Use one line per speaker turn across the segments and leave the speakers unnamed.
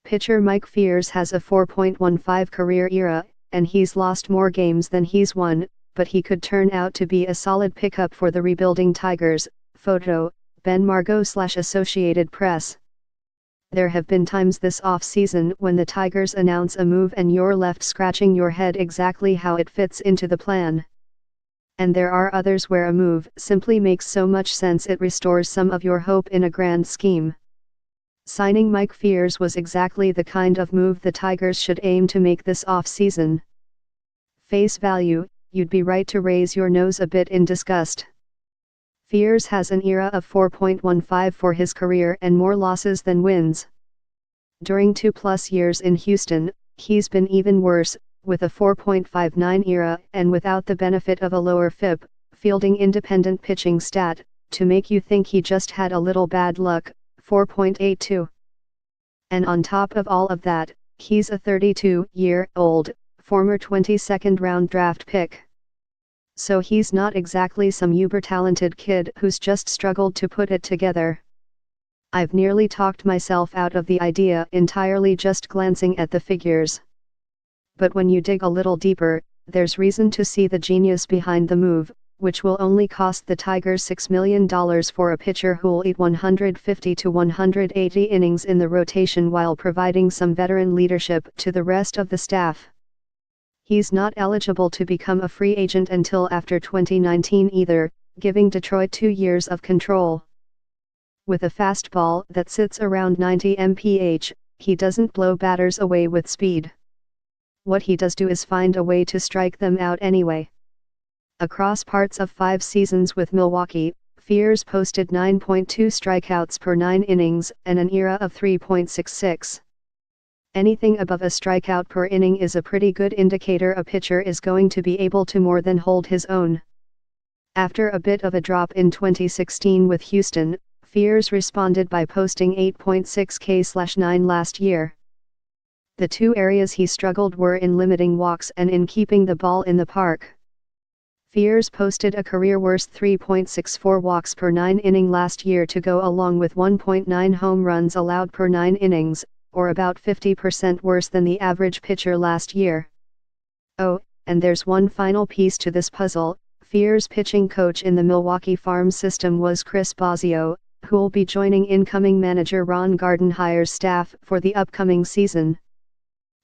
Pitcher Mike Fiers has a 4.15 career ERA, and he's lost more games than he's won, but he could turn out to be a solid pickup for the rebuilding Tigers. Photo, Ben Margot/Associated Press. There have been times this off-season when the Tigers announce a move and you're left scratching your head exactly how it fits into the plan. And there are others where a move simply makes so much sense it restores some of your hope in a grand scheme. Signing Mike Fiers was exactly the kind of move the Tigers should aim to make this off-season. Face value, you'd be right to raise your nose a bit in disgust. Fiers has an ERA of 4.15 for his career and more losses than wins. During 2+ years in Houston, he's been even worse, with a 4.59 ERA and without the benefit of a lower FIP, fielding independent pitching stat, to make you think he just had a little bad luck, 4.82. And on top of all of that, he's a 32-year-old, former 22nd round draft pick. So he's not exactly some uber-talented kid who's just struggled to put it together. I've nearly talked myself out of the idea entirely just glancing at the figures. But when you dig a little deeper, there's reason to see the genius behind the move, which will only cost the Tigers $6 million for a pitcher who'll eat 150 to 180 innings in the rotation while providing some veteran leadership to the rest of the staff. He's not eligible to become a free agent until after 2019 either, giving Detroit 2 years of control. With a fastball that sits around 90 mph, he doesn't blow batters away with speed. What he does do is find a way to strike them out anyway. Across parts of 5 seasons with Milwaukee, Fiers posted 9.2 strikeouts per 9 innings and an ERA of 3.66. Anything above a strikeout per inning is a pretty good indicator a pitcher is going to be able to more than hold his own. After a bit of a drop in 2016 with Houston, Fiers responded by posting 8.6 K/9 last year. The two areas he struggled were in limiting walks and in keeping the ball in the park. Fiers posted a career-worst 3.64 walks per 9 inning last year to go along with 1.9 home runs allowed per 9 innings, or about 50% worse than the average pitcher last year. Oh, and there's one final piece to this puzzle. Fiers' pitching coach in the Milwaukee farm system was Chris Bosio, who'll be joining incoming manager Ron Gardenhire's staff for the upcoming season.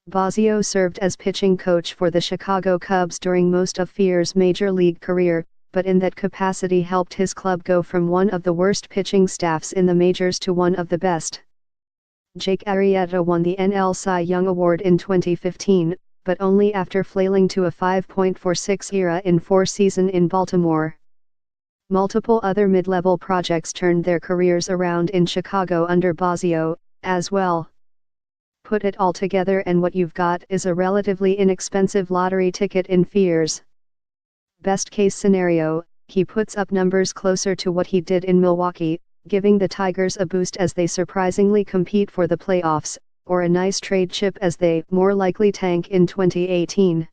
Bosio served as pitching coach for the Chicago Cubs during most of Fiers' major league career, but in that capacity helped his club go from one of the worst pitching staffs in the majors to one of the best. Jake Arrieta won the NL Cy Young Award in 2015, but only after flailing to a 5.46 ERA in 4 seasons in Baltimore. Multiple other mid-level projects turned their careers around in Chicago under Bosio, as well. Put it all together and what you've got is a relatively inexpensive lottery ticket in Fiers. Best case scenario, he puts up numbers closer to what he did in Milwaukee, giving the Tigers a boost as they surprisingly compete for the playoffs, or a nice trade chip as they more likely tank in 2018.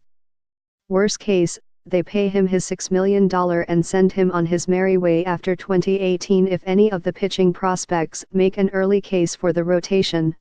Worst case, they pay him his $6 million and send him on his merry way after 2018 if any of the pitching prospects make an early case for the rotation.